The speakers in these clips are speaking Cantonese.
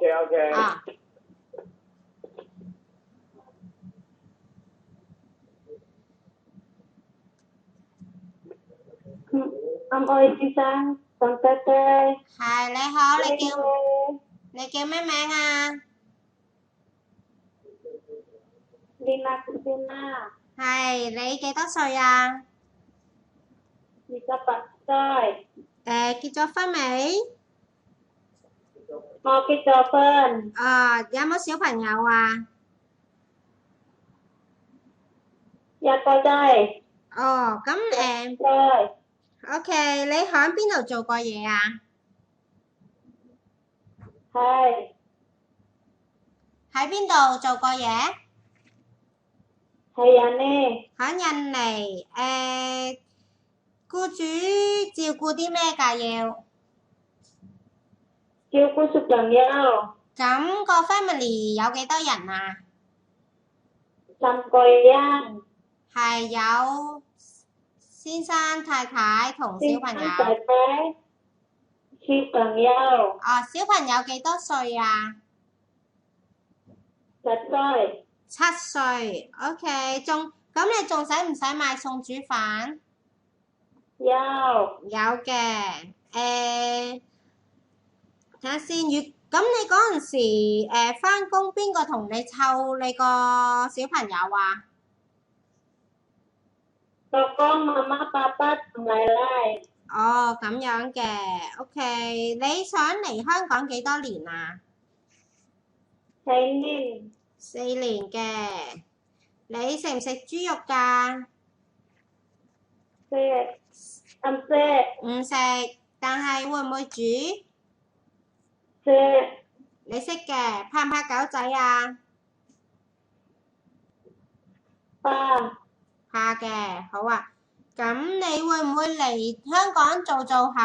OK。Ông ơi chị Sang, con tê tê. 係你好，你叫咩名啊？ Lina Christina, 係你幾多歲啊？ 18歲，結咗婚未？我結咗婚，有冇小朋友啊？一個仔，咁歲，OK，你喺邊度做過嘢啊？係喺邊度做過嘢？人呢？喺印尼。僱主照顧啲咩㗎要？照顧小朋友，咁個 family 有幾多人啊？ 3個人，係有先生、太太同小朋友。先生太太，小朋友，小朋友幾多歲啊7歲， ？7歲。OK，咁你仲使唔使買餸煮飯？有嘅。睇下先，咁你嗰陣時返工邊個同你湊你個小朋友啊？哥哥、媽媽、爸爸同奶奶，咁樣嘅。OK，你想嚟香港幾多年啊4年， ？4年嘅。你食唔食豬肉㗎？唔食，唔食，但係會唔會煮？食，你識嘅，怕唔怕狗仔啊？怕，怕嘅，好啊。咁你會唔會嚟香港做下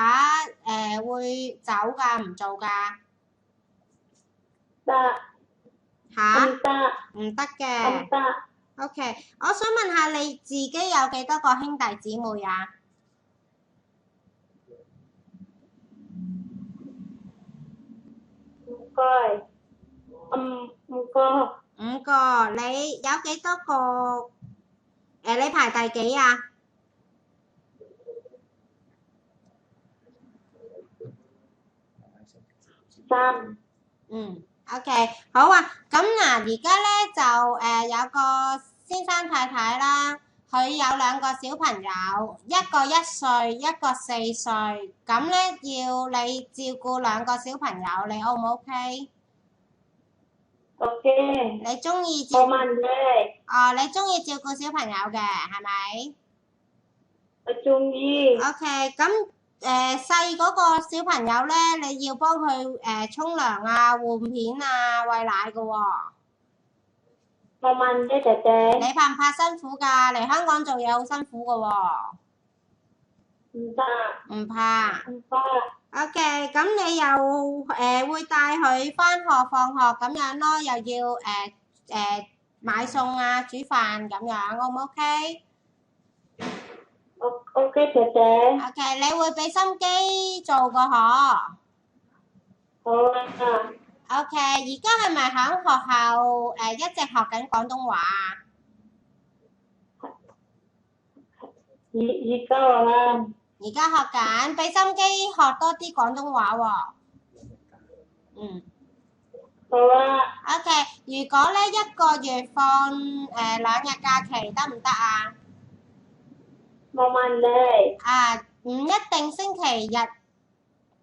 會走㗎？唔做㗎？得，吓？唔得，唔得唔嘅。得， OK，我想問下你自己有幾多個兄弟姊妹啊唔該，唔該。？5個。你有幾多個？你排第幾啊？3，OK，好啊。咁嗱，而家咧就有個先生太太啦，佢有2個小朋友，一個1歲，一個4歲。咁咧要你照顧2個小朋友，你 O 唔 OK？ OK，你中意冇問題，你中意照顧小朋友嘅係咪我中意， ？OK，咁細嗰個小朋友咧，你要幫佢沖涼啊、換片啊、餵奶㗎喎。冇問題，姐姐，你怕唔怕辛苦㗎？嚟香港做嘢好辛苦㗎喎。唔得，唔怕。唔怕， OK，咁你又會帶佢返學放學咁樣咯，又要買餸啊、煮飯咁樣，O 唔 OK？ OK，姐姐， OK，你會俾心機做個嗬好啊， ？OK，而家係咪喺學校一直學緊廣東話啊？而家啊，而家學緊，俾心機學多啲廣東話喎。好啊， OK，如果咧1個月放2日假期得唔得啊？冇問題，唔一定星期日，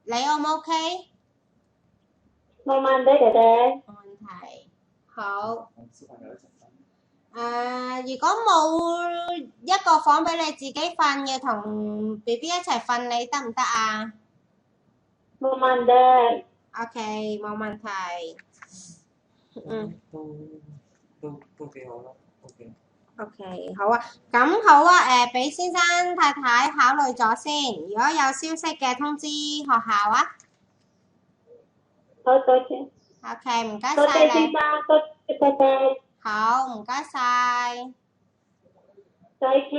你 O 唔 OK？ 冇問題，姐姐，冇問題。好。如果冇一個房俾你自己瞓，要同 BB 一齊瞓，你得唔得啊冇問題， ？OK，冇問題。都幾好咯。OK，好啊。咁好啊。俾先生太太考慮咗先，如果有消息嘅通知學校啊。好，多謝， OK，唔該多謝晒你。先生，多謝姐姐，好，唔該晒。再見，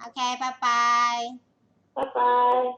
OK，拜拜。拜拜。